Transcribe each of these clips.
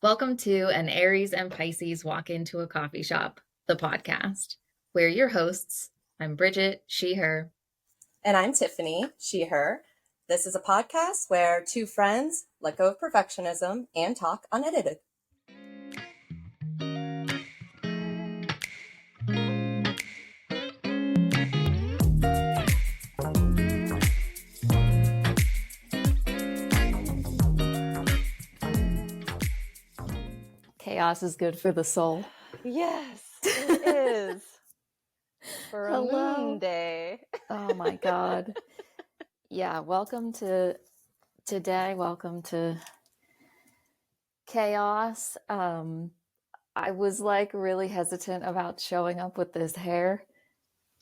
Welcome to An Aries and Pisces Walk Into a Coffee Shop, the podcast. We're your hosts. I'm Bridget, she, her. And I'm Tiffany, she, her. This is a podcast where two friends let go of perfectionism and talk unedited. Chaos is good for the soul. Yes, it is. For a moon day. Oh my God. Yeah, welcome to today. Welcome to chaos. I was like really hesitant about showing up with this hair.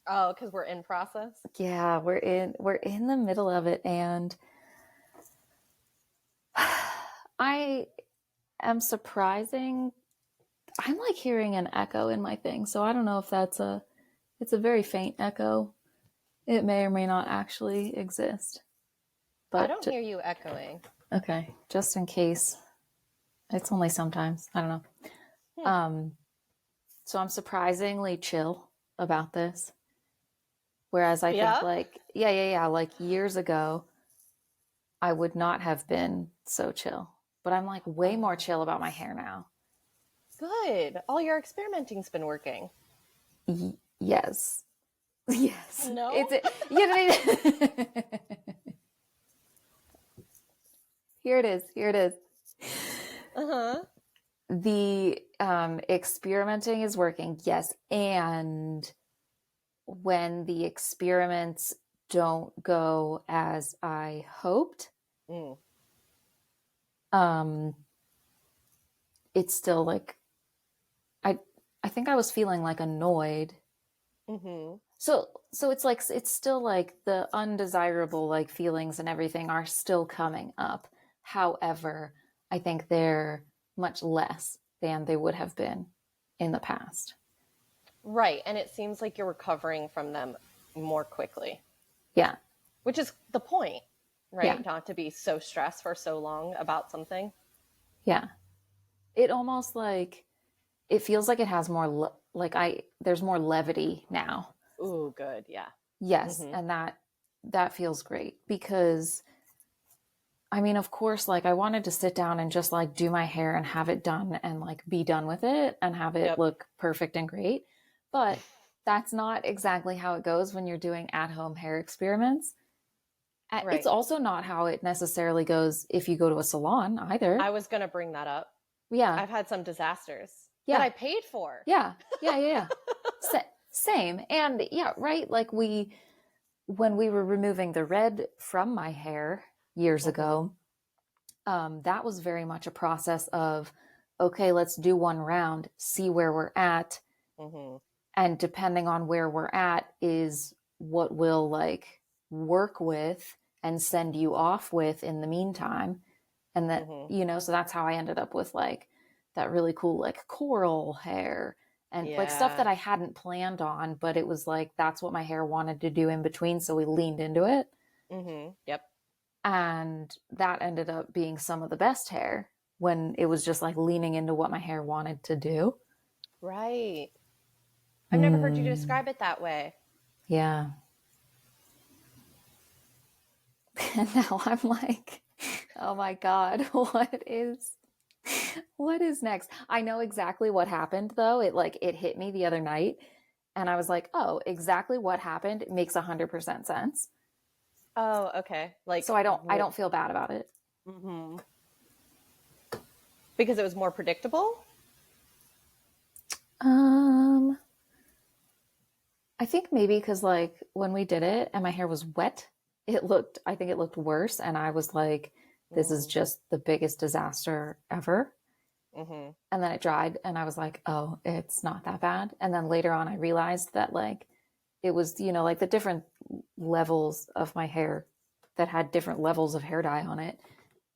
Oh, because we're in process? Yeah, we're in the middle of it, and I am surprising. I'm like hearing an echo in my thing, so I don't know if it's a very faint echo. It may or may not actually exist. But I don't hear you echoing. Okay, just in case. It's only sometimes. I don't know. So I'm surprisingly chill about this. Whereas I think like years ago, I would not have been so chill. But I'm like way more chill about my hair now. Good. All your experimenting's been working. Yes. Yes. No? You know what I mean? Here it is. Uh-huh. The experimenting is working, yes. And when the experiments don't go as I hoped, it's still like I think I was feeling like annoyed. Mm-hmm. So it's like it's still like the undesirable like feelings and everything are still coming up. However, I think they're much less than they would have been in the past. Right, and it seems like you're recovering from them more quickly. Yeah. Which is the point, right? Yeah. Not to be so stressed for so long about something. Yeah. It almost like it feels like it has more there's more levity now. Ooh, good. Yeah. Yes, and that feels great because I mean, of course, like I wanted to sit down and just like do my hair and have it done and like be done with it and have it look perfect and great. But that's not exactly how it goes when you're doing at-home hair experiments. Right. It's also not how it necessarily goes if you go to a salon either. I was going to bring that up. Yeah. I've had some disasters that I paid for. Yeah. Same. And yeah, right. Like when we were removing the red from my hair years ago, that was very much a process of, okay, let's do one round, see where we're at. And depending on where we're at is what we'll like work with and send you off with in the meantime. And that, so that's how I ended up with like that really cool, like coral hair and like stuff that I hadn't planned on, but it was like, that's what my hair wanted to do in between. So we leaned into it. Yep. And that ended up being some of the best hair when it was just like leaning into what my hair wanted to do. Right. I've never heard you describe it that way. Yeah. And now I'm like, oh my God, what is next? I know exactly what happened though. It hit me the other night and I was like, oh, exactly what happened makes 100% sense. Oh, okay. Like, so I don't feel bad about it. Because it was more predictable? I think maybe because like when we did it and my hair was wet, I think it looked worse. And I was like, this is just the biggest disaster ever. And then it dried and I was like, oh, it's not that bad. And then later on, I realized that like, it was, like the different levels of my hair that had different levels of hair dye on it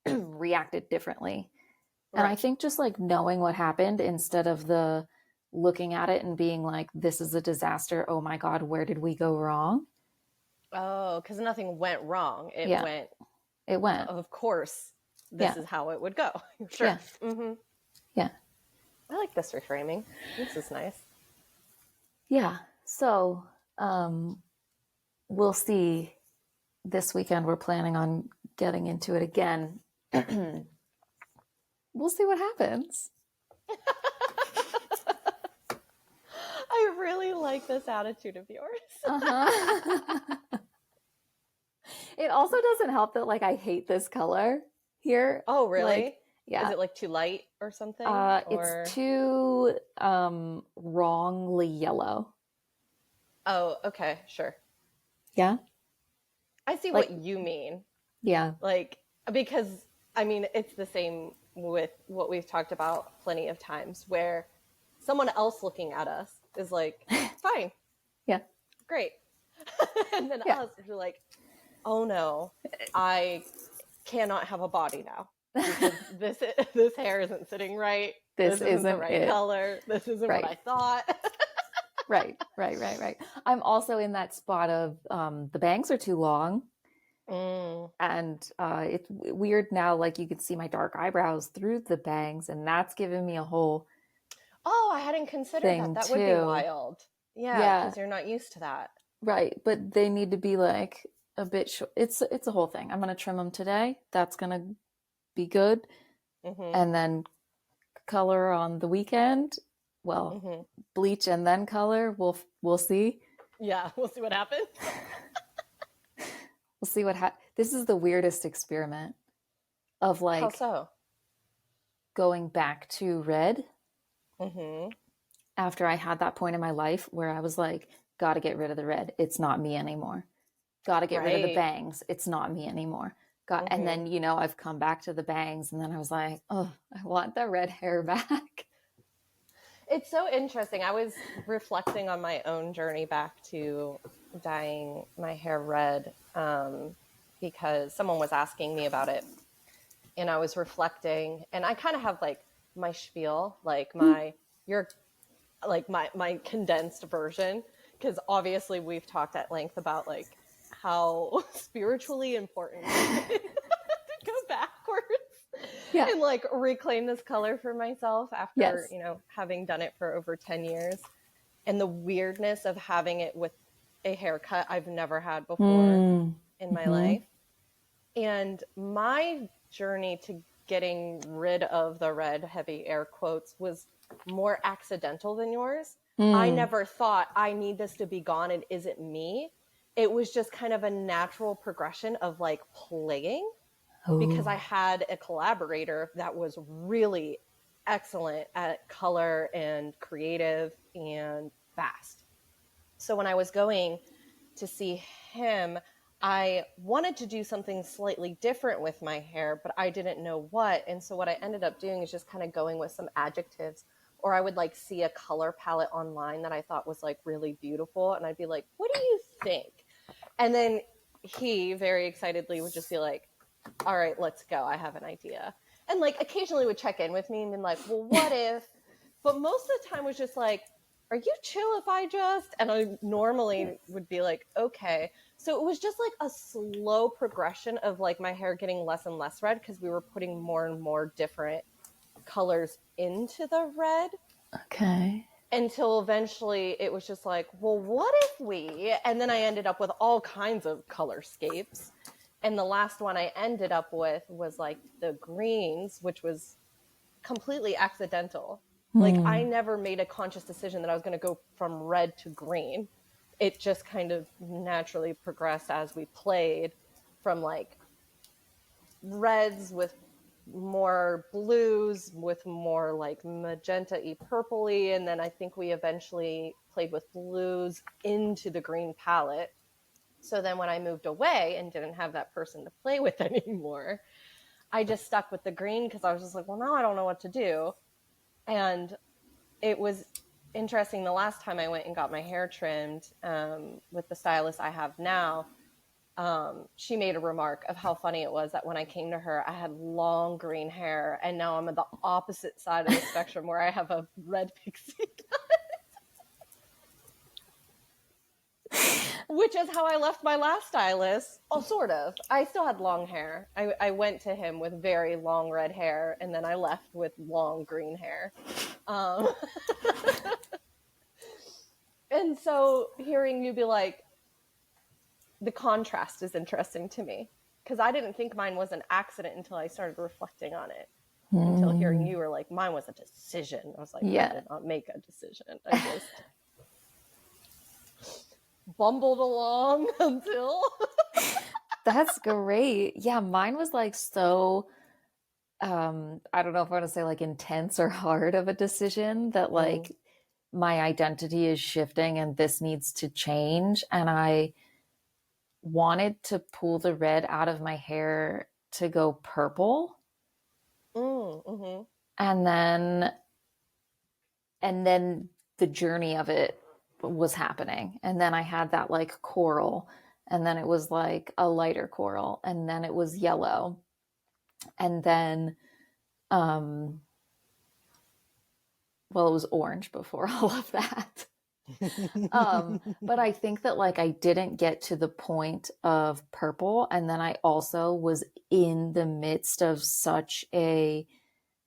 reacted differently. Right. And I think just like knowing what happened instead of the looking at it and being like, this is a disaster. Oh my God, where did we go wrong? Oh, because nothing went wrong. It went. It went. Of course, this is how it would go. Sure. Yeah. Yeah. I like this reframing. This is nice. Yeah. So we'll see. This weekend we're planning on getting into it again. We'll see what happens. I really like this attitude of yours. Uh-huh. It also doesn't help that like I hate this color here. Oh, really? Like, yeah. Is it like too light or something? Or It's too wrongly yellow. oh, okay, sure. Yeah. I see Like, what you mean. yeah. Like, because I mean, it's the same with what we've talked about plenty of times where someone else looking at us is like, fine, Yeah. great. And then Yeah. us, we're like, oh no, I cannot have a body now because this hair isn't sitting right. This This isn't the isn't right it. color. This isn't what Right. I thought. Right. I'm also in that spot of the bangs are too long. Mm. And it's weird now, like you can see my dark eyebrows through the bangs, and that's given me a whole Oh, I hadn't considered that. thing That would be too. wild. Yeah, Yeah, because you're not used to that. right. But they need to be like a bit short. It's a whole thing. I'm gonna trim them today. That's gonna be good, Mm-hmm. and then color on the weekend. Well, Mm-hmm. bleach and then color. We'll see. Yeah, we'll see what happens. We'll see what this is the weirdest experiment of How like so? going back to red Mm-hmm. after I had that point in my life where I was like, gotta get rid of the red. It's not me anymore. Gotta get rid of the Right. bangs. It's not me anymore. And Mm-hmm. then, I've come back to the bangs and then I was like, oh, I want the red hair back. It's so interesting. I was reflecting on my own journey back to dyeing my hair red because someone was asking me about it. And I was reflecting, and I kind of have like my spiel, like you're like my condensed version, because obviously we've talked at length about like how spiritually important it is to go backwards Yeah. and like reclaim this color for myself after, Yes. having done it for over 10 years. And the weirdness of having it with a haircut I've never had before in my Mm-hmm. life. And my journey to getting rid of the red, heavy air quotes, was more accidental than yours. I never thought I need this to be gone and is it me? It was just kind of a natural progression of like playing, because I Oh. had a collaborator that was really excellent at color and creative and fast. So when I was going to see him, I wanted to do something slightly different with my hair, but I didn't know what. And so what I ended up doing is just kind of going with some adjectives, or I would like see a color palette online that I thought was like really beautiful. And I'd be like, what do you think? And then he very excitedly would just be like, all right, let's go. I have an idea. And like occasionally would check in with me and be like, well, what if? But most of the time was just like, are you chill if I just? And I normally would be like, okay. So it was just like a slow progression of like my hair getting less and less red because we were putting more and more different colors into the red, Okay. until eventually it was just like, well, what if we? And then I ended up with all kinds of colorscapes. And the last one I ended up with was like the greens, which was completely accidental. Like I never made a conscious decision that I was going to go from red to green. It just kind of naturally progressed as we played, from like reds with more blues with more like magenta-y purpley, and then I think we eventually played with blues into the green palette. So then when I moved away and didn't have that person to play with anymore, I just stuck with the green because I was just like, well, now I don't know what to do. And it was interesting. The last time I went and got my hair trimmed with the stylist I have now, she made a remark of how funny it was that when I came to her, I had long green hair, and now I'm on the opposite side of the spectrum where I have a red pixie cut. Which is how I left my last stylist. Oh, sort of. I still had long hair. I went to him with very long red hair, and then I left with long green hair. Um, and so hearing you be like, the contrast is interesting to me, because I didn't think mine was an accident until I started reflecting on it. Until hearing you were like, mine was a decision. I was like, I did not make a decision. I just bumbled along until. That's great. Yeah, mine was like so I don't know if I want to say like intense or hard of a decision that like my identity is shifting and this needs to change. And I wanted to pull the red out of my hair to go purple. Mm-hmm. And then the journey of it was happening. And then I had that like coral, and then it was like a lighter coral, and then it was yellow. And then well, it was orange before all of that. But I think that like I didn't get to the point of purple, and then I also was in the midst of such a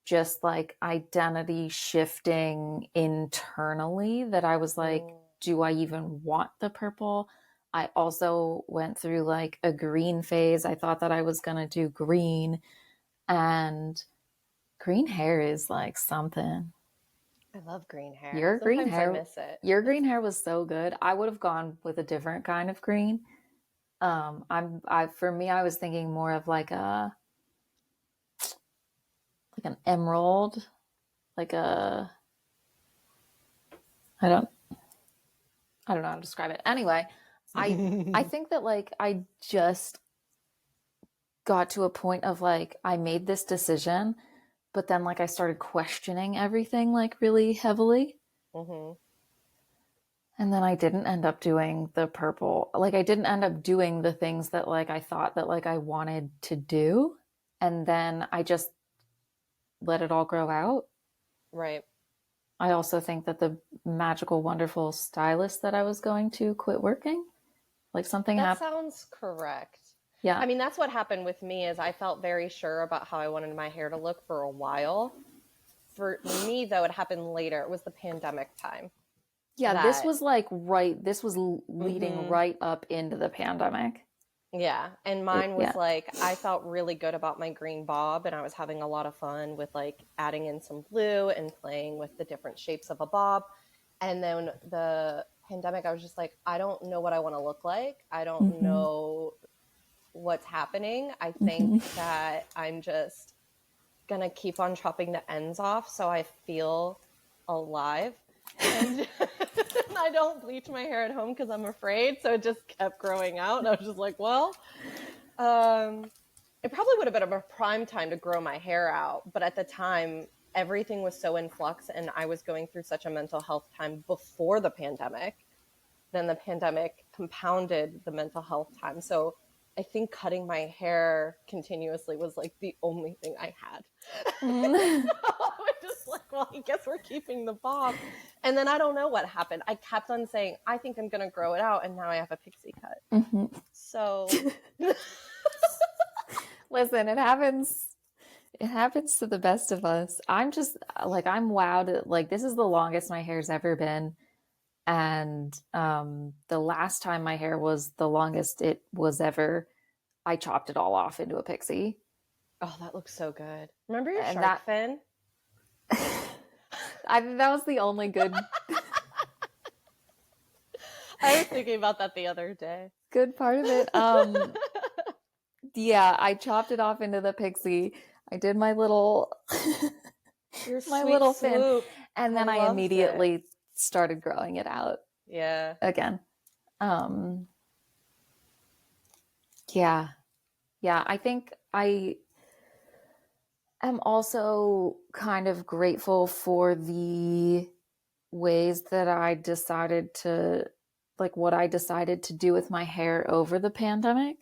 just like identity shifting internally that I was like, do I even want the purple? I also went through like a green phase. I thought that I was going to do green, and green hair is like something. I love green hair. Your green Sometimes hair, I miss it. your green hair was so good. I would have gone with a different kind of green. For me, I was thinking more of like an emerald, like a, I don't know how to describe it. Anyway, I think that like I just got to a point of like I made this decision, but then like I started questioning everything like really heavily. Mm-hmm. And then I didn't end up doing the purple. Like I didn't end up doing the things that like I thought that like I wanted to do. And then I just let it all grow out. Right. I also think that the magical, wonderful stylist that I was going to quit working. Like something That happened. sounds correct. Yeah. I mean, that's what happened with me is I felt very sure about how I wanted my hair to look for a while. For me, though, it happened later. It was the pandemic time. Yeah, this was like this was leading right up into the pandemic. Yeah. And mine was Yeah. like, I felt really good about my green bob, and I was having a lot of fun with like adding in some blue and playing with the different shapes of a bob. And then the pandemic, I was just like, I don't know what I want to look like. I don't know what's happening. I think that I'm just going to keep on chopping the ends off so I feel alive. And I don't bleach my hair at home because I'm afraid. So it just kept growing out. And I was just like, well, it probably would have been a prime time to grow my hair out. But at the time, everything was so in flux and I was going through such a mental health time before the pandemic. Then the pandemic compounded the mental health time. So I think cutting my hair continuously was like the only thing I had. So I was just like, well, I guess we're keeping the bob. And then I don't know what happened. I kept on saying, I think I'm going to grow it out. And now I have a pixie cut. So listen, it happens. It happens to the best of us. I'm just like, I'm wowed. Like, this is the longest my hair's ever been. And the last time my hair was the longest it was ever, I chopped it all off into a pixie. oh, that looks so good. Remember your And shark fin? that was the only good I was thinking about that the other day. good part of it. Yeah, I chopped it off into the pixie. I did my little Your my sweet little fin, swoop. and then I immediately started growing it out. Yeah. Again. Yeah. Yeah, I think I am also kind of grateful for the ways that I decided to, like what I decided to do with my hair over the pandemic.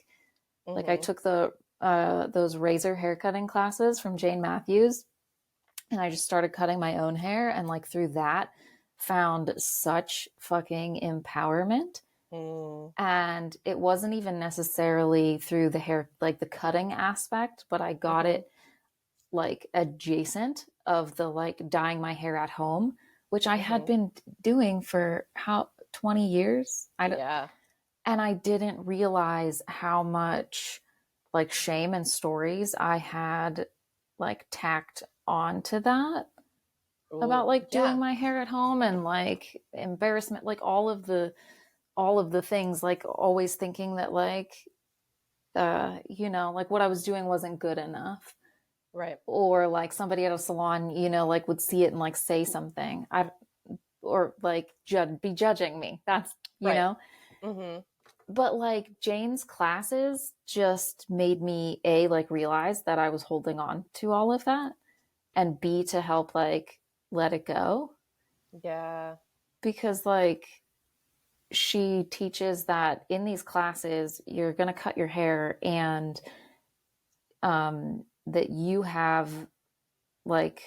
Like I took those razor haircutting classes from Jane Matthews, and I just started cutting my own hair, and like through that found such fucking empowerment Mm. And it wasn't even necessarily through the hair, like the cutting aspect, but I got Mm-hmm. it like adjacent of the like dyeing my hair at home, which I had Mm-hmm. been doing for how 20 years. Yeah. And I didn't realize how much like shame and stories I had like tacked onto that about Ooh. like doing Yeah. my hair at home, and like embarrassment, like all of the things, like always thinking that like like what I was doing wasn't good enough, Right. or like somebody at a salon, like would see it and like say something, or like be judging me. That's you Right. know Mm-hmm. but like Jane's classes just made me a like realize that I was holding on to all of that, and b to help like let it go, Yeah. because like she teaches that in these classes you're going to cut your hair, and that you have like,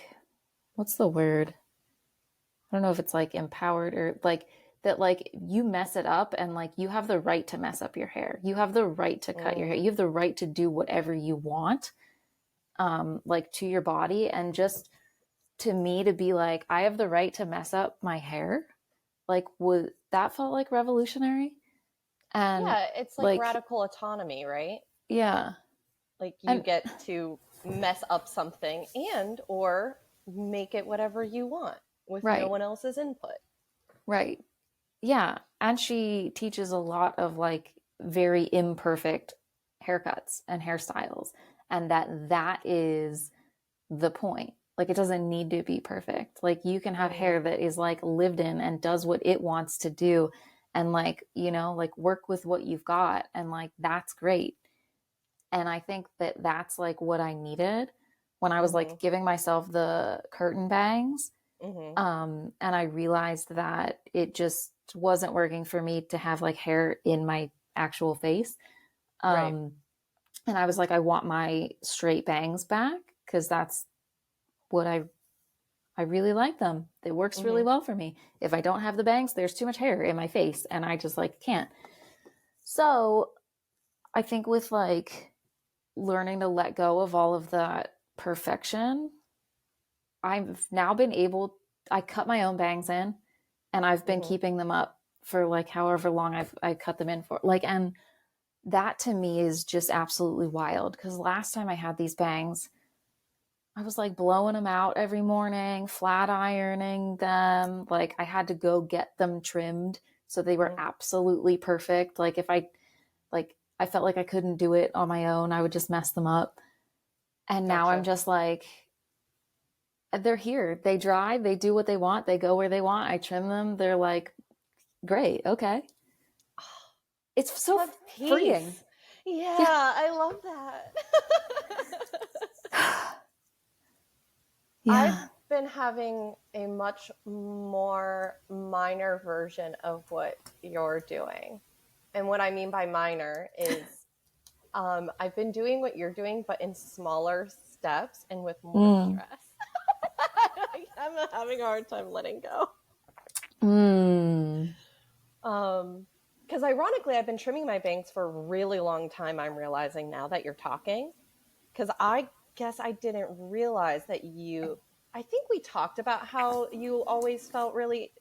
what's the word, I don't know if it's like empowered, or like that, like you mess it up and like you have the right to mess up your hair, you have the right to cut your hair, Mm. you have the right to do whatever you want, like to your body. And just to me to be like, I have the right to mess up my hair, like would that felt like revolutionary. And Yeah. It's like like, radical autonomy, right? yeah. Like you And get to mess up something and or make it whatever you want with no right, one else's input. right, yeah. And she teaches a lot of like very imperfect haircuts and hairstyles, and that is the point. Like it doesn't need to be perfect. Like you can have Mm. hair that is like lived in and does what it wants to do, and like, like work with what you've got, and like that's great. And I think that that's like what I needed when I was Mm-hmm. like giving myself the curtain bangs. Mm-hmm. And I realized that it just wasn't working for me to have like hair in my actual face. Right. Um, and I was like, I want my straight bangs back, because that's what I really like them. It works really Mm-hmm. well for me. If I don't have the bangs, there's too much hair in my face, and I just like can't. So I think with like learning to let go of all of that perfection, I've now been able, I cut my own bangs in, and I've been Mm-hmm. keeping them up for like however long I cut them in for. Like, and that to me is just absolutely wild, because last time I had these bangs, I was like blowing them out every morning, flat ironing them. Like I had to go get them trimmed so they were Mm-hmm. absolutely perfect. Like if I felt like I couldn't do it on my own, I would just mess them up. And now I'm Gotcha. just like, they're here. They dry, they do what they want, they go where they want. I trim them. They're like, great, okay. It's so What freeing. peace. Yeah, Yeah. I love that. I've Yeah. been having a much more minor version of what you're doing. And what I mean by minor is I've been doing what you're doing, but in smaller steps and with more Mm. stress. I'm having a hard time letting go. Mm. Because ironically, I've been trimming my bangs for a really long time. I'm realizing now that you're talking. Because I guess I didn't realize that I think we talked about how you always felt really,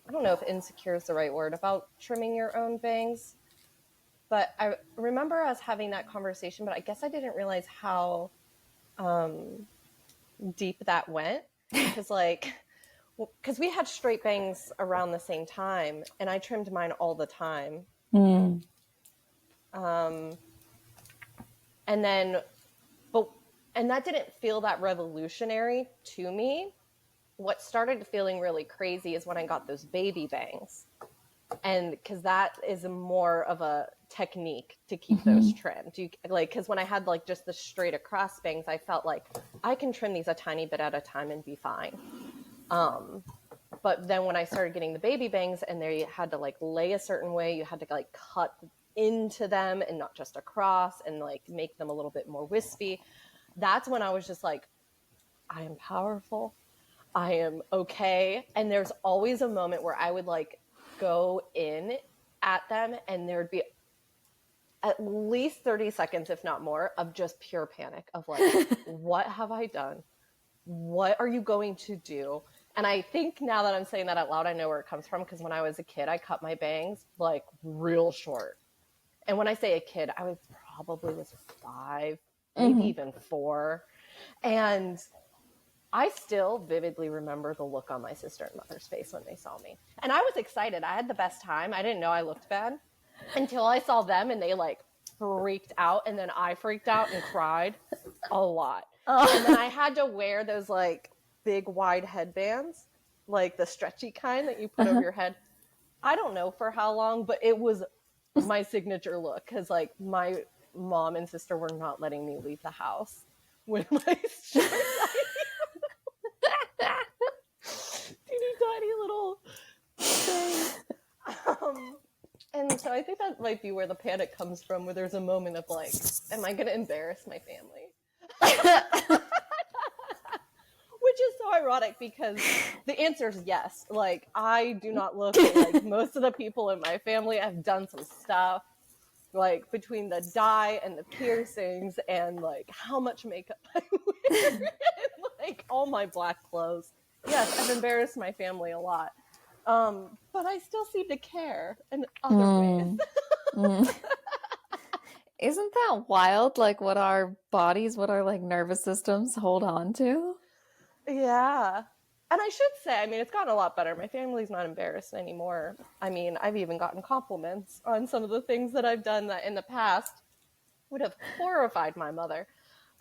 I don't know if insecure is the right word, about trimming your own bangs. But I remember us having that conversation, but I guess I didn't realize how deep that went. Because, like, because we had straight bangs around the same time, and I trimmed mine all the time. Mm. Um, and then, but, and that didn't feel that revolutionary to me. What started feeling really crazy is when I got those baby bangs. And because that is more of a technique to keep those Mm-hmm. trimmed. Because when I had like just the straight across bangs, I felt like I can trim these a tiny bit at a time and be fine. But then when I started getting the baby bangs and they had to like lay a certain way, you had to like cut into them and not just across, and like make them a little bit more wispy. That's when I was just like, I am powerful. I am okay. And there's always a moment where I would like go in at them, and there'd be at least 30 seconds, if not more, of just pure panic of like, what have I done? What are you going to do? And I think now that I'm saying that out loud, I know where it comes from, because when I was a kid, I cut my bangs like real short. And when I say a kid, I was probably 5, maybe even 4. And I still vividly remember the look on my sister and mother's face when they saw me. And I was excited. I had the best time. I didn't know I looked bad until I saw them, and they like freaked out. And then I freaked out and cried a lot. And then I had to wear those like big wide headbands, like the stretchy kind that you put over your head. I don't know for how long, but it was my signature look, because like my mom and sister were not letting me leave the house with my short teeny tiny little thing. And so I think that might be where the panic comes from, where there's a moment of like, am I going to embarrass my family? Which is so ironic, because the answer is yes. Like, I do not look like most of the people in my family. I've done some stuff, like between the dye and the piercings and like how much makeup I wear and like all my black clothes. Yes, I've embarrassed my family a lot. But I still seem to care in other ways. Isn't that wild? Like what our bodies, what our like nervous systems hold on to? Yeah. And I should say, I mean, it's gotten a lot better. My family's not embarrassed anymore. I mean, I've even gotten compliments on some of the things that I've done that in the past would have horrified my mother.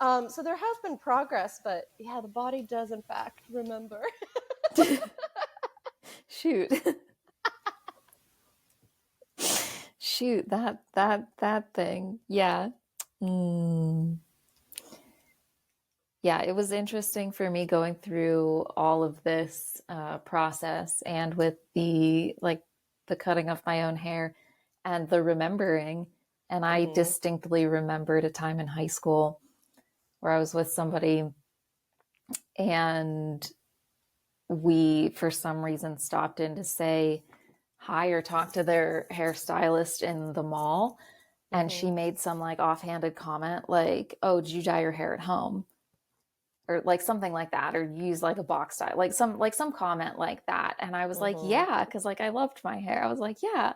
So there has been progress, but yeah, the body does in fact remember. Shoot. Shoot, that thing. Yeah. Yeah, it was interesting for me going through all of this process, and with the like the cutting of my own hair and the remembering. And I distinctly remembered a time in high school where I was with somebody, and we, for some reason, stopped in to say hi or talk to their hairstylist in the mall. And she made some like offhanded comment like, oh, did you dye your hair at home? Or like something like that, or use like a box style, like some comment like that. And I was like, yeah, because like I loved my hair. I was like, yeah.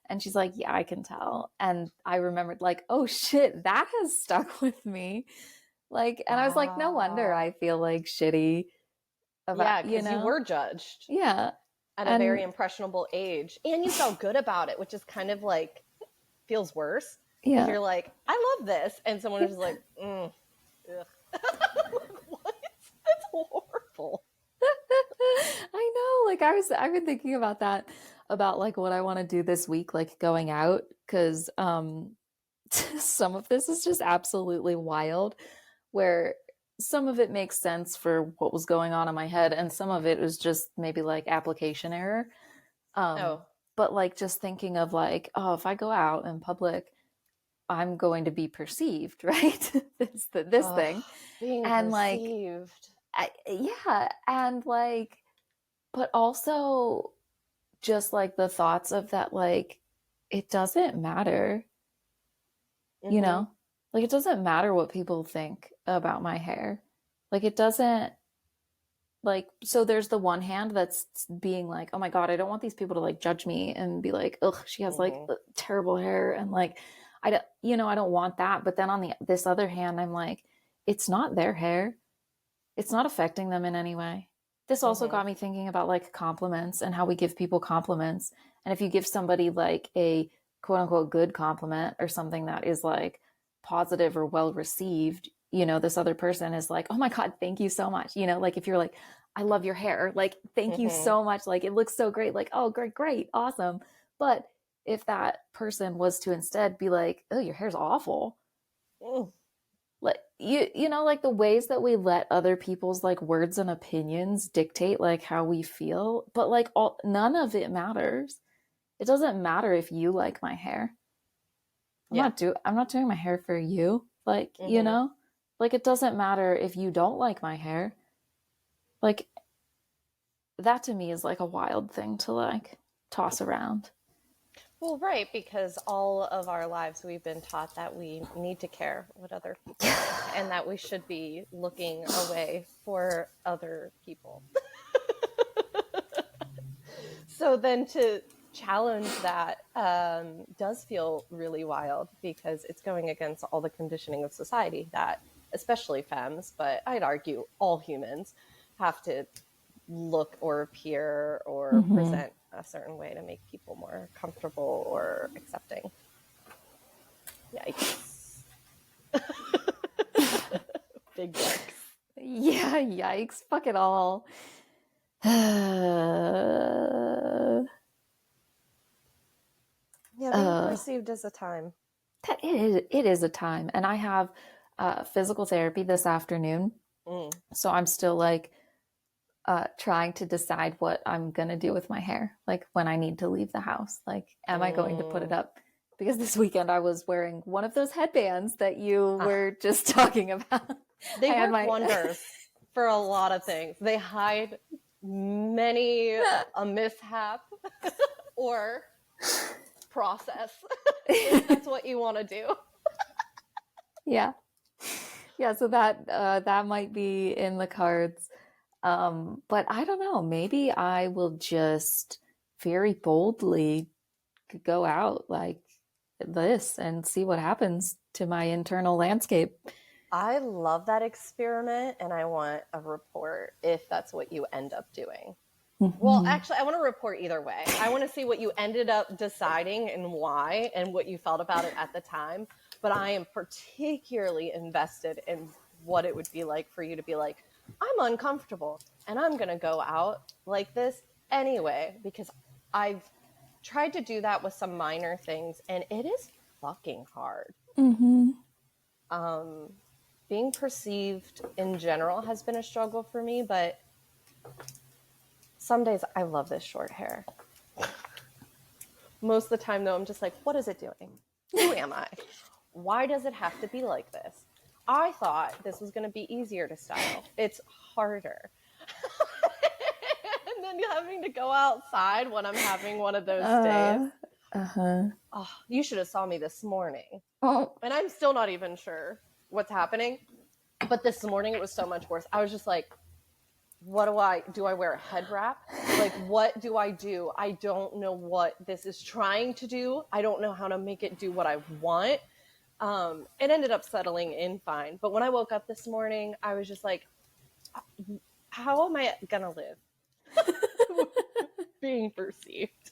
And she's like, yeah, I can tell. And I remembered like, oh shit, that has stuck with me. Like, and I was like, no wonder I feel like shitty about, Yeah, because you were judged yeah. at a very And impressionable age, and you felt good about it, which is kind of like feels worse, because yeah. you're like, I love this, and someone is like, ugh. What? That's horrible. I know. Like I've been thinking about that, about like what I want to do this week, like going out, because some of this is just absolutely wild, where some of it makes sense for what was going on in my head, and some of it was just maybe like application error. Oh, But like just thinking of like, oh, if I go out in public, I'm going to be perceived, right? this thing. being And like, perceived. yeah, and like, but also just like the thoughts of that, like, it doesn't matter, you Mm-hmm. know? Like, it doesn't matter what people think about my hair. Like, it doesn't, like, so there's the one hand that's being like, oh my God, I don't want these people to like judge me and be like, ugh, she has like terrible hair. And like, I don't, I don't want that. But then on this other hand, I'm like, it's not their hair. It's not affecting them in any way. This also got me thinking about like compliments and how we give people compliments. And if you give somebody like a quote unquote good compliment, or something that is like positive or well received, this other person is like, oh my God, thank you so much. Like if you're like, I love your hair, like, thank you so much. Like, it looks so great. Like, oh, great, great, awesome. But if that person was to instead be like, oh, your hair's awful, like like the ways that we let other people's like words and opinions dictate like how we feel, but like none of it matters. It doesn't matter if you like my hair. Yeah. I'm not doing my hair for you, like, like it doesn't matter if you don't like my hair. Like, that to me is like a wild thing to like toss around. Well, right, because all of our lives we've been taught that we need to care what other people think and that we should be looking away for other people. So then to challenge that does feel really wild because it's going against all the conditioning of society that, especially femmes, but I'd argue all humans, have to look or appear or present a certain way to make people more comfortable or accepting. Yikes. Big yikes. Yeah, yikes. Fuck it all. Yeah, being perceived as a time. That it is a time. And I have physical therapy this afternoon. So I'm still like trying to decide what I'm going to do with my hair. Like when I need to leave the house. Like, am I going to put it up? Because this weekend I was wearing one of those headbands that you were just talking about. They work wonders for a lot of things. They hide many a mishap or process if that's what you want to do. Yeah. Yeah, so that might be in the cards. But I don't know, maybe I will just very boldly go out like this and see what happens to my internal landscape. I love that experiment and I want a report if that's what you end up doing. Well, actually, I want to report either way. I want to see what you ended up deciding and why and what you felt about it at the time. But I am particularly invested in what it would be like for you to be like, I'm uncomfortable and I'm going to go out like this anyway, because I've tried to do that with some minor things and it is fucking hard. Being perceived in general has been a struggle for me, but some days I love this short hair. Most of the time, though, I'm just like, what is it doing? Who am I? Why does it have to be like this? I thought this was going to be easier to style. It's harder. And then having to go outside when I'm having one of those days. Oh, you should have saw me this morning. Oh. And I'm still not even sure what's happening. But this morning, it was so much worse. I was just like, what do I wear a head wrap? Like, what do? I don't know what this is trying to do. I don't know how to make it do what I want. It ended up settling in fine. But when I woke up this morning, I was just like, how am I going to live? Being perceived.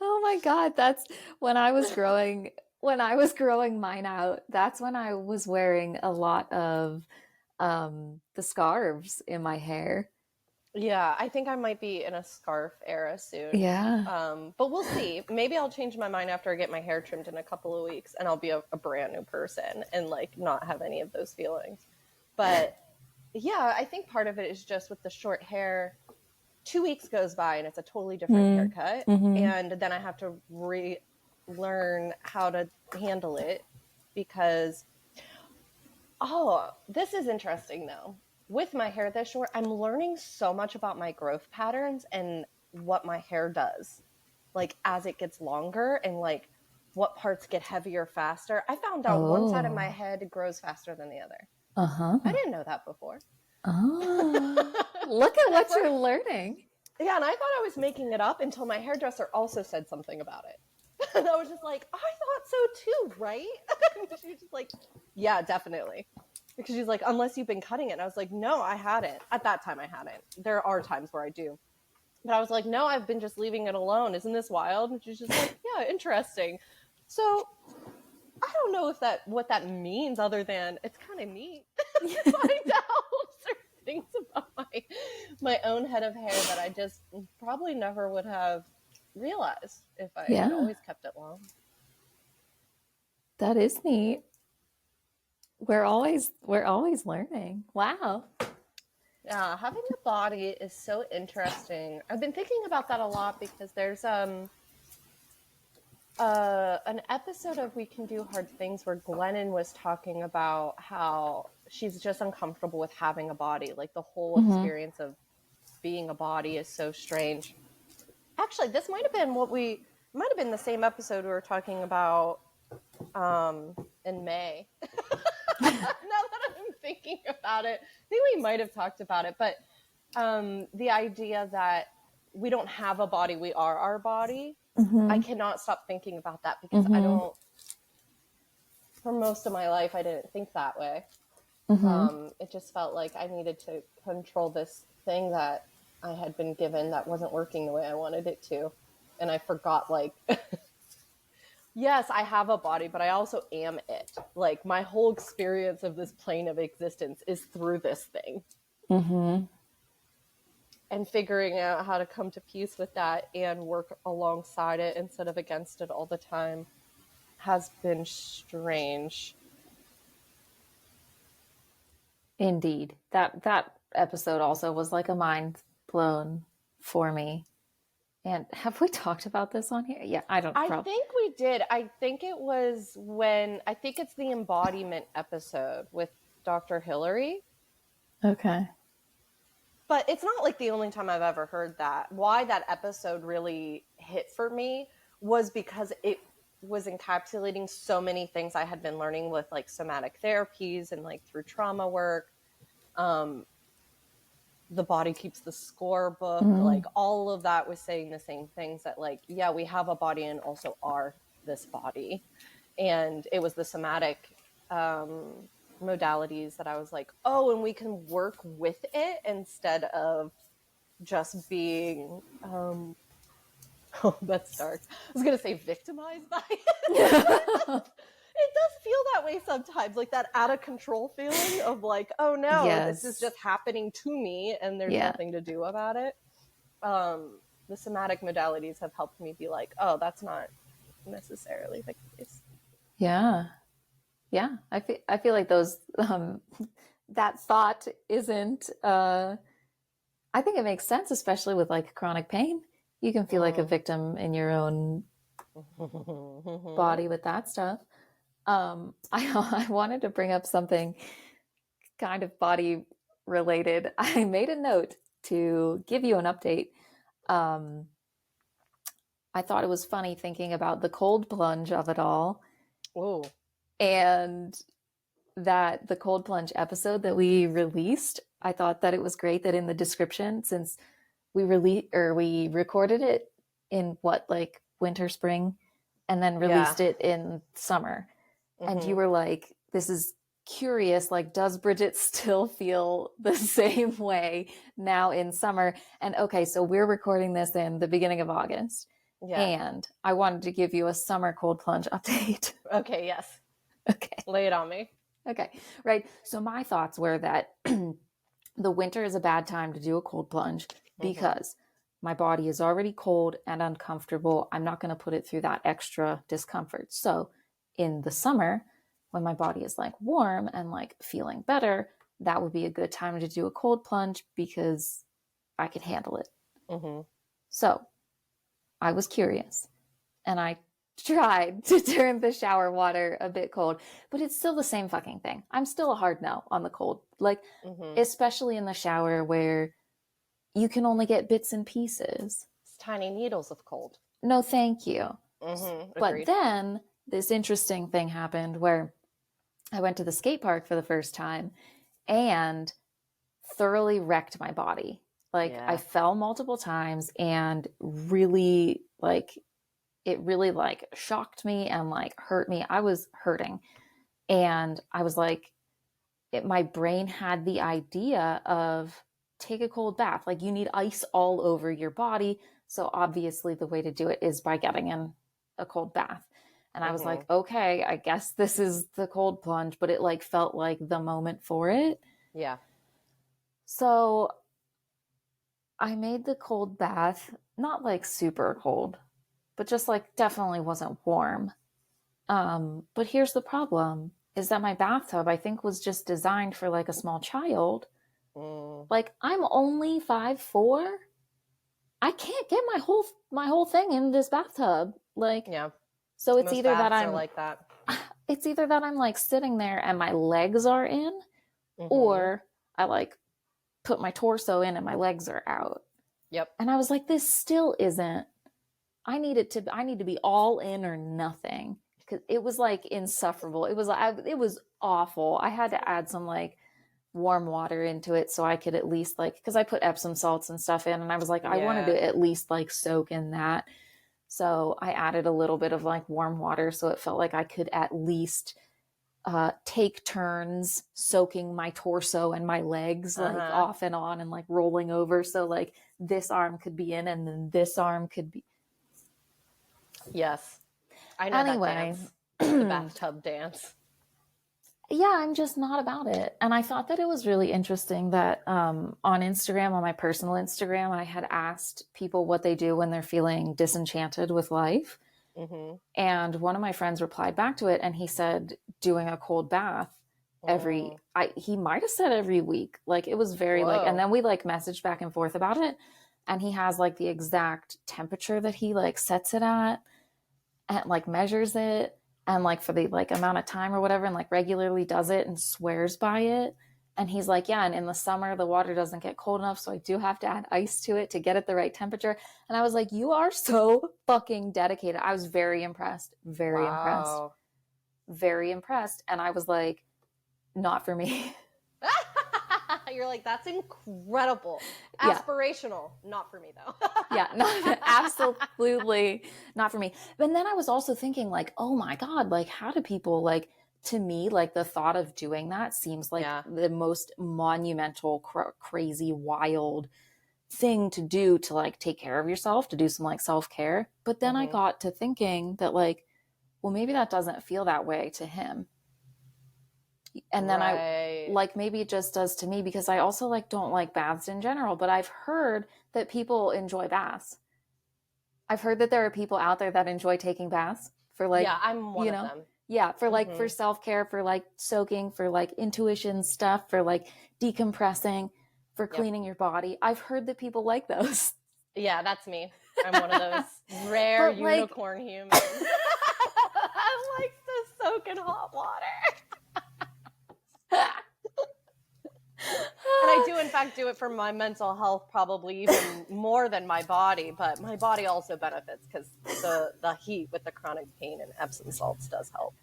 Oh my God. That's when I was growing mine out. That's when I was wearing a lot of the scarves in my hair. Yeah, I think I might be in a scarf era soon. Yeah. But we'll see. Maybe I'll change my mind after I get my hair trimmed in a couple of weeks and I'll be a brand new person and like not have any of those feelings. But yeah, I think part of it is just with the short hair, 2 weeks goes by and it's a totally different haircut. And then I have to relearn how to handle it because, this is interesting though. With my hair this short, I'm learning so much about my growth patterns and what my hair does, like as it gets longer and like what parts get heavier faster. I found out one side of my head grows faster than the other. I didn't know that before. Look at what you're learning. Yeah, and I thought I was making it up until my hairdresser also said something about it. And I was just like, I thought so too, right? She was just like, yeah, definitely. Because she's like, unless you've been cutting it. And I was like, no, I hadn't. At that time, I hadn't. There are times where I do. But I was like, no, I've been just leaving it alone. Isn't this wild? And she's just like, yeah, interesting. So I don't know if what that means other than it's kind of neat to find out certain things about my own head of hair that I just probably never would have realized if I had always kept it long. That is neat. We're always learning. Wow. Yeah, having a body is so interesting. I've been thinking about that a lot because there's an episode of We Can Do Hard Things where Glennon was talking about how she's just uncomfortable with having a body. Like the whole experience of being a body is so strange. Actually, this might have been the same episode we were talking about in May. Now that I'm thinking about it, I think we might have talked about it, but the idea that we don't have a body, we are our body. Mm-hmm. I cannot stop thinking about that because for most of my life, I didn't think that way. Mm-hmm. It just felt like I needed to control this thing that I had been given that wasn't working the way I wanted it to. And I forgot, like, yes, I have a body, but I also am it. Like, my whole experience of this plane of existence is through this thing. Mm-hmm. And figuring out how to come to peace with that and work alongside it instead of against it all the time has been strange. Indeed. That episode also was like a mind blown for me. And have we talked about this on here? Yeah, I think we did. I think it's the embodiment episode with Dr. Hillary. Okay. But it's not like the only time I've ever heard that. Why that episode really hit for me was because it was encapsulating so many things I had been learning with like somatic therapies and like through trauma work. The Body Keeps the Score book, like all of that was saying the same things, that like, yeah, we have a body and also are this body. And it was the somatic modalities that I was like, oh, and we can work with it instead of just being oh, that's dark. I was gonna say victimized by it. It does feel that way sometimes, like that out of control feeling of like, oh no, Yes. this is just happening to me and there's nothing to do about it. The somatic modalities have helped me be like, oh, that's not necessarily the case. Yeah. Yeah. I feel like those, that thought isn't, I think it makes sense, especially with like chronic pain. You can feel like a victim in your own body with that stuff. I wanted to bring up something kind of body related. I made a note to give you an update. I thought it was funny thinking about the cold plunge of it all. Oh. And that the cold plunge episode that we released, I thought that it was great that in the description, since we recorded it in like winter, spring, and then released it in summer. And you were like, this is curious, like, does Bridget still feel the same way now in summer? And okay, so we're recording this in the beginning of August. Yeah. And I wanted to give you a summer cold plunge update. Okay, yes. Okay. Lay it on me. Okay, right. So my thoughts were that the winter is a bad time to do a cold plunge because my body is already cold and uncomfortable. I'm not going to put it through that extra discomfort. So in the summer, when my body is like warm and like feeling better, that would be a good time to do a cold plunge because I could handle it. So I was curious and I tried to turn the shower water a bit cold, but it's still the same fucking thing. I'm still a hard no on the cold, like especially in the shower where you can only get bits and pieces. It's tiny needles of cold. No, thank you. But then this interesting thing happened where I went to the skate park for the first time and thoroughly wrecked my body. Like I fell multiple times and really like it really like shocked me and like hurt me. I was hurting. And I was like, my brain had the idea of take a cold bath. Like you need ice all over your body. So obviously the way to do it is by getting in a cold bath. And I was like, okay, I guess this is the cold plunge, but it like felt like the moment for it. Yeah. So I made the cold bath, not like super cold, but just like definitely wasn't warm. But here's the problem is that my bathtub, I think, was just designed for like a small child. Like I'm only 5'4". I can't get my whole thing in this bathtub. Like, so it's either that I'm like that. It's either that I'm like sitting there and my legs are in, or I like put my torso in and my legs are out. Yep. And I was like, this still isn't, I need to be all in or nothing. Cause it was like insufferable. It was awful. I had to add some like warm water into it so I could at least like, cause I put Epsom salts and stuff in, and I was like, I wanted Yeah. to at least like soak in that. So I added a little bit of like warm water so it felt like I could at least take turns soaking my torso and my legs like Uh-huh. off and on and like rolling over. So like this arm could be in and then this arm could be. Yes. I know that Anyway, dance. The bathtub dance. yeah, I'm just not about it. And I thought that it was really interesting that on Instagram, on my personal Instagram, I had asked people what they do when they're feeling disenchanted with life. Mm-hmm. And one of my friends replied back to it, and he said doing a cold bath he might have said every week. Like it was very like, and Whoa. then we like messaged back and forth about it. And he has like the exact temperature that he like sets it at and like measures it and like for the like amount of time or whatever, and like regularly does it and swears by it. And he's like, yeah, and in the summer the water doesn't get cold enough, so I do have to add ice to it to get it the right temperature. And I was like, you are so fucking dedicated. I was very impressed, Wow. very impressed. And I was like, not for me. You're like, that's incredible. Yeah. Aspirational. Not for me, though. Yeah, not, absolutely not for me. But then I was also thinking like, oh my God, like how do people like, to me, like the thought of doing that seems like Yeah. the most monumental, crazy, wild thing to do to like take care of yourself, to do some like self-care. But then I Mhm. got to thinking that like, well, maybe that doesn't feel that way to him. And then I Right. like, maybe it just does to me because I also like don't like baths in general, but I've heard that people enjoy baths. I've heard that there are people out there that enjoy taking baths for like, Yeah, I'm one you of know, them. yeah, for like for Mhm. self-care, for like soaking, for like intuition stuff, for like decompressing, for Yep. cleaning your body. I've heard that people like those. Yeah, that's me. I'm one of those rare But like, unicorn humans. I like to soak in hot water. And I do, in fact, do it for my mental health, probably even more than my body. But my body also benefits because the heat with the chronic pain and Epsom salts does help.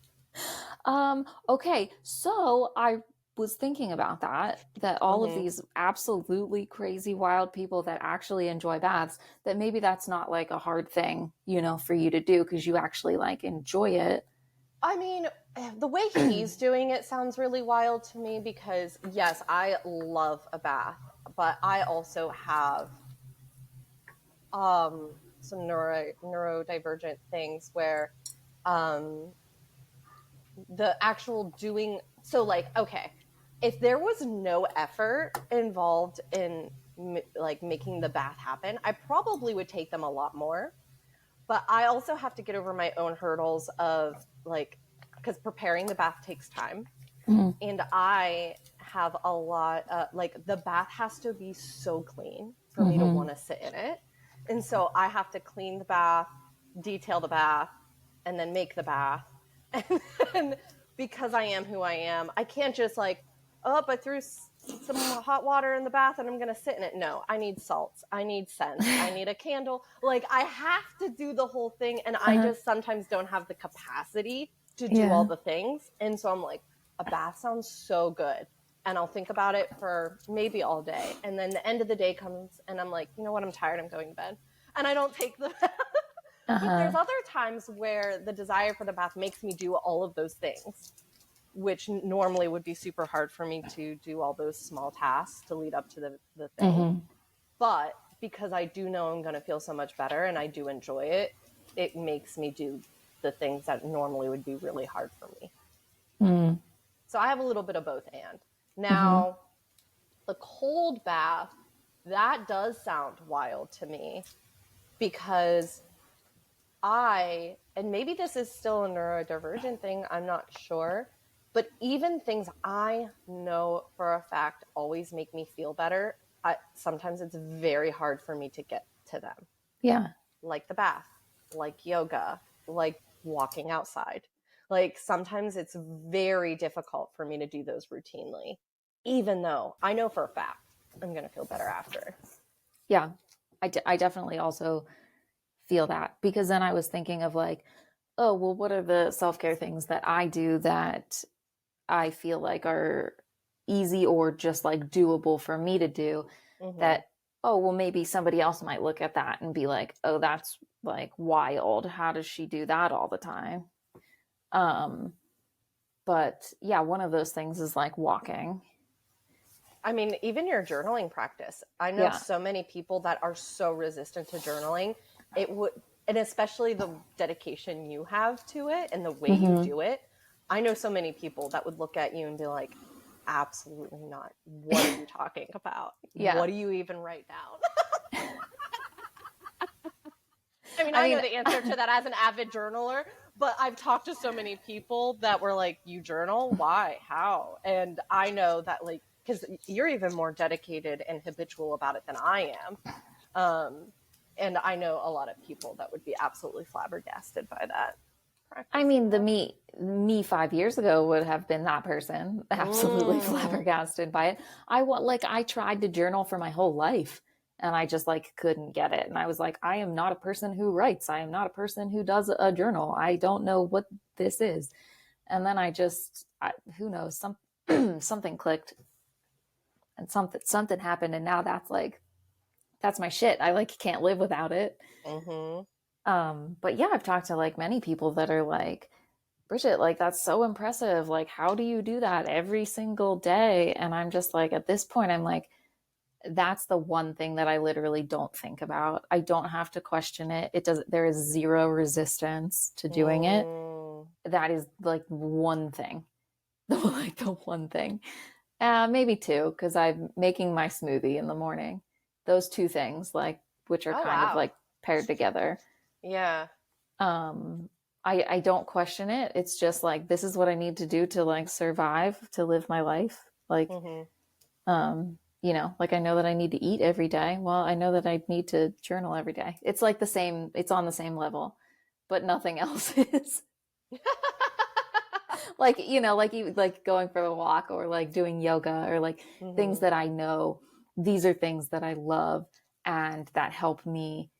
Okay, so I was thinking about that all of Mhm. these absolutely crazy wild people that actually enjoy baths, that maybe that's not like a hard thing, you know, for you to do because you actually like enjoy it. I mean, the way he's doing it sounds really wild to me because, yes, I love a bath, but I also have some neurodivergent things where um, the actual doing, so like, okay, if there was no effort involved in like making the bath happen, I probably would take them a lot more. But I also have to get over my own hurdles of like, because preparing the bath takes time. Mhm. And I have a lot, like the bath has to be so clean for me to Mhm. want to sit in it. And so I have to clean the bath, detail the bath, and then make the bath. And then because I am who I am, I can't just like, oh, I threw some hot water in the bath and I'm going to sit in it. No, I need salts. I need scents. I need a candle. Like I have to do the whole thing. And I Uh-huh. just sometimes don't have the capacity to do Yeah. all the things. And so I'm like, a bath sounds so good. And I'll think about it for maybe all day. And then the end of the day comes and I'm like, you know what? I'm tired. I'm going to bed. And I don't take the bath. But there's Uh-huh. other times where the desire for the bath makes me do all of those things, which normally would be super hard for me to do all those small tasks to lead up to the thing. Mhm. But because I do know I'm going to feel so much better and I do enjoy it, it makes me do the things that normally would be really hard for me. Mhm. So I have a little bit of both and. Mhm. Now, the cold bath, that does sound wild to me because and maybe this is still a neurodivergent thing, I'm not sure, but even things I know for a fact always make me feel better, sometimes it's very hard for me to get to them. Yeah. Like the bath, like yoga, like walking outside. Like sometimes it's very difficult for me to do those routinely, even though I know for a fact I'm going to feel better after. Yeah. I definitely also feel that, because then I was thinking of like, oh, well, what are the self-care things that I do that I feel like are easy or just like doable for me to do, Mm-hmm. that, oh, well, maybe somebody else might look at that and be like, oh, that's like wild. How does she do that all the time? Um, but yeah, one of those things is like walking. I mean, even your journaling practice. I know Yeah. so many people that are so resistant to journaling. It would, and especially the dedication you have to it and the way you Mm-hmm. do it. I know so many people that would look at you and be like, absolutely not. What are you talking about? Yeah. What do you even write down? I mean, I I know mean, the answer to that as an avid journaler, but I've talked to so many people that were like, you journal? Why? How? And I know that, like, because you're even more dedicated and habitual about it than I am. And I know a lot of people that would be absolutely flabbergasted by that I practice you mean, the have. me 5 years ago would have been that person, absolutely Mm. flabbergasted by it. I tried to journal for my whole life, and I just like couldn't get it. And I was like, I am not a person who writes. I am not a person who does a journal. I don't know what this is. And then who knows, something clicked, and something happened, and now that's my shit. I like can't live without it. Mm-hmm. But yeah, I've talked to like many people that are like, Bridget, like that's so impressive. Like, how do you do that every single day? And I'm just like, at this point, I'm like, that's the one thing that I literally don't think about. I don't have to question it. There is zero resistance to doing it. Mm. That is like one thing, like the one thing. Maybe two, because I'm making my smoothie in the morning. Those two things, like, which are Oh, kind of wow. like paired together. Yeah. um I don't question it. It's just like, this is what I need to do to like survive, to live my life, like, Mm-hmm. like I know that I need to eat every day. Well, I know that I need to journal every day. It's like the same, it's on the same level, but nothing else is. Like, like going for a walk or like doing yoga or like things Mm-hmm. that I know, these are things that I love and that help me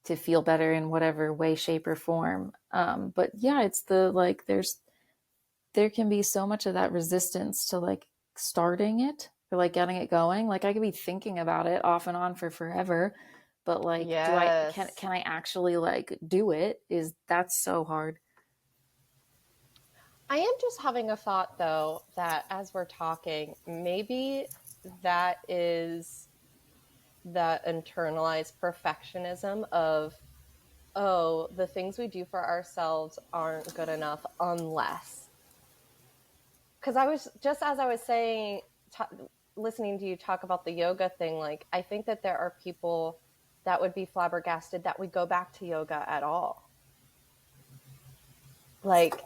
to feel better in whatever way, shape, or form. But yeah, it's the like, there can be so much of that resistance to like starting it or like getting it going. Like I could be thinking about it off and on for forever, but like, Yes. can I actually like do it? That's so hard. I am just having a thought though that as we're talking, maybe that is the internalized perfectionism of, oh, the things we do for ourselves aren't good enough unless. Because I was just as I was saying, listening to you talk about the yoga thing, like I think that there are people that would be flabbergasted that we go back to yoga at all. Like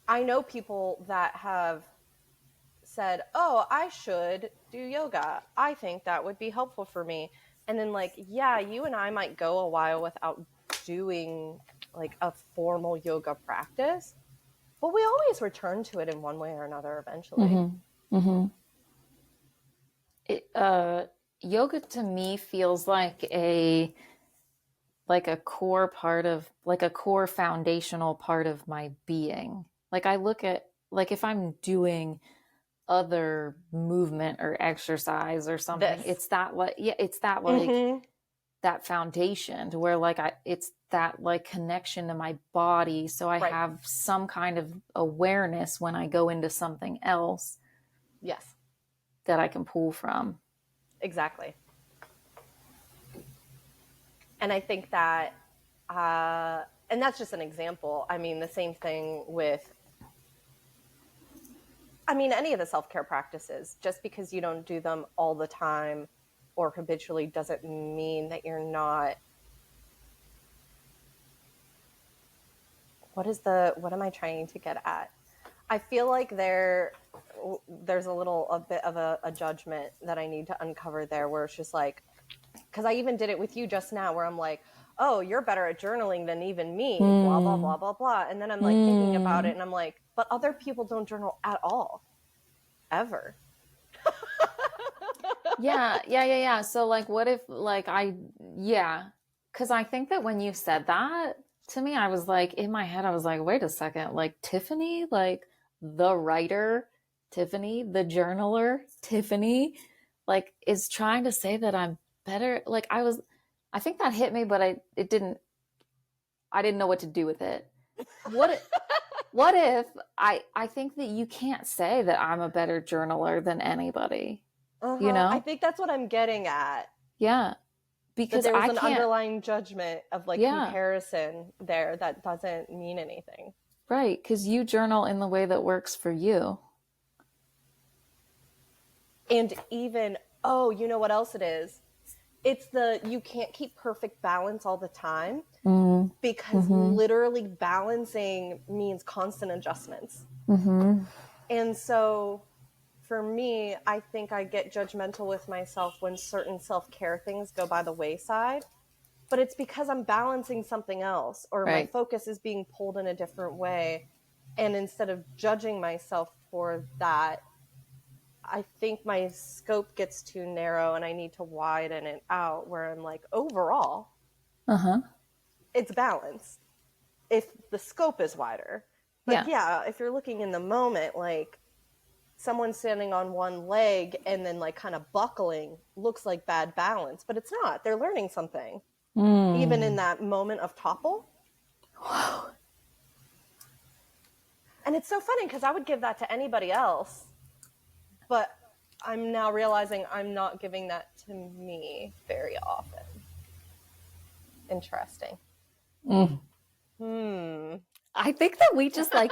I know people that have said, "Oh, I should do yoga. I think that would be helpful for me." And then like, yeah, you and I might go a while without doing like a formal yoga practice, but we always return to it in one way or another eventually. Mm-hmm. Mm-hmm. It, yoga to me feels like a core part of, like a core foundational part of my being. Like I look at, like if I'm doing other movement or exercise or something, This. it's that like Mhm. that foundation to where like it's that like connection to my body, so I Right. have some kind of awareness when I go into something else Yes. that I can pull from. Exactly. And I think that and that's just an example. I mean, the same thing with any of the self-care practices. Just because you don't do them all the time or habitually doesn't mean that you're not, what am I trying to get at? I feel like there's a bit of a judgment that I need to uncover there, where it's just like, because I even did it with you just now, where I'm like, oh, you're better at journaling than even me, blah blah Mm, blah blah blah, and then I'm like thinking about it mm. and I'm like, but other people don't journal at all, ever. Yeah. So like what if like yeah, because I think that when you said that to me, I was like in my head, I was like, wait a second, like Tiffany, like the writer, Tiffany, the journaler, Tiffany, like is trying to say that I'm better. Like I think that hit me, but I didn't know what to do with it. What what if I think that you can't say that I'm a better journaler than anybody, you I know? think that's what I'm getting at. Yeah, That because there was I an can't. underlying judgment of like Yeah, comparison there that doesn't mean anything. right, because you journal in the way that works for you. And even, oh, you know what else it is? It's the you can't keep perfect balance all the time, Mm, because mm-hmm, literally balancing means constant adjustments. mm-hmm. And so for me, I think I get judgmental with myself when certain self-care things go by the wayside, but it's because I'm balancing something else, or my Right. focus is being pulled in a different way. And instead of judging myself for that, I think my scope gets too narrow and I need to widen it out, where I'm like, overall, Uh-huh. it's balanced if the scope is wider. But Yeah. yeah, if you're looking in the moment, like someone standing on one leg and then like kind of buckling looks like bad balance, but it's not. They're learning something, even in Mm. that moment of topple. Wow. And it's so funny because I would give that to anybody else, but I'm now realizing I'm not giving that to me very often. Interesting. Mm. Hmm. I think that we just like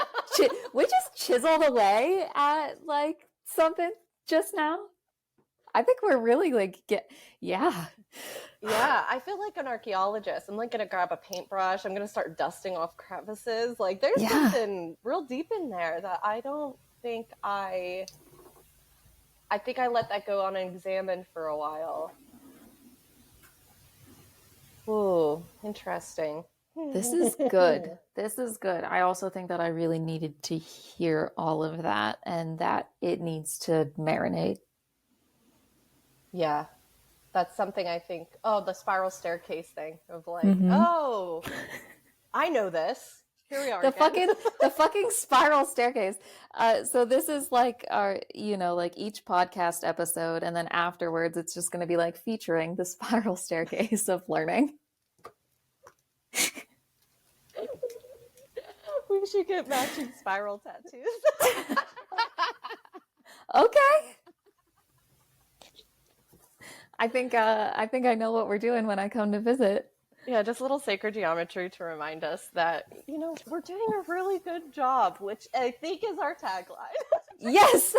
we just chiseled away at like something just now. I think we're really like yeah. Yeah, I feel like an archaeologist. I'm like gonna grab a paintbrush. I'm gonna start dusting off crevices. Like there's Yeah. something real deep in there that I don't think I think I let that go unexamined for a while. Ooh, interesting. This is good. This is good. I also think that I really needed to hear all of that and that it needs to marinate. Yeah, that's something I think. Oh, the spiral staircase thing of like, Mm-hmm. oh, I know this. Here we are The again. fucking spiral staircase. So this is like our, like each podcast episode, and then afterwards it's just going to be like featuring the spiral staircase of learning. We should get matching spiral tattoos. Okay. I think I know what we're doing when I come to visit. Yeah, just a little sacred geometry to remind us that, we're doing a really good job, which I think is our tagline. Yes.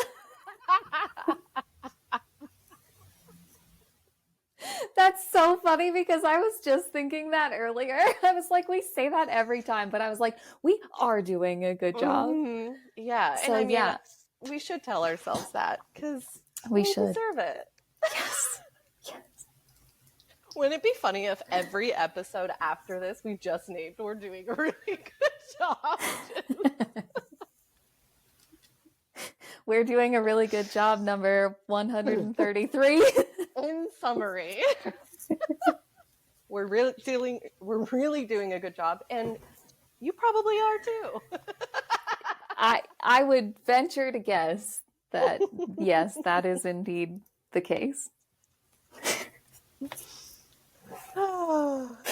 That's so funny because I was just thinking that earlier. I was like, we say that every time, but I was like, we are doing a good job. Mm-hmm. Yeah, and So I mean, yeah, we should tell ourselves that because we we should. deserve it. Yes. Yes. Wouldn't it be funny if every episode after this we just named we're doing a really good job? We're doing a really good job, number 133. In summary, we're really doing a good job, and you probably are too. I would venture to guess that yes, that is indeed the case.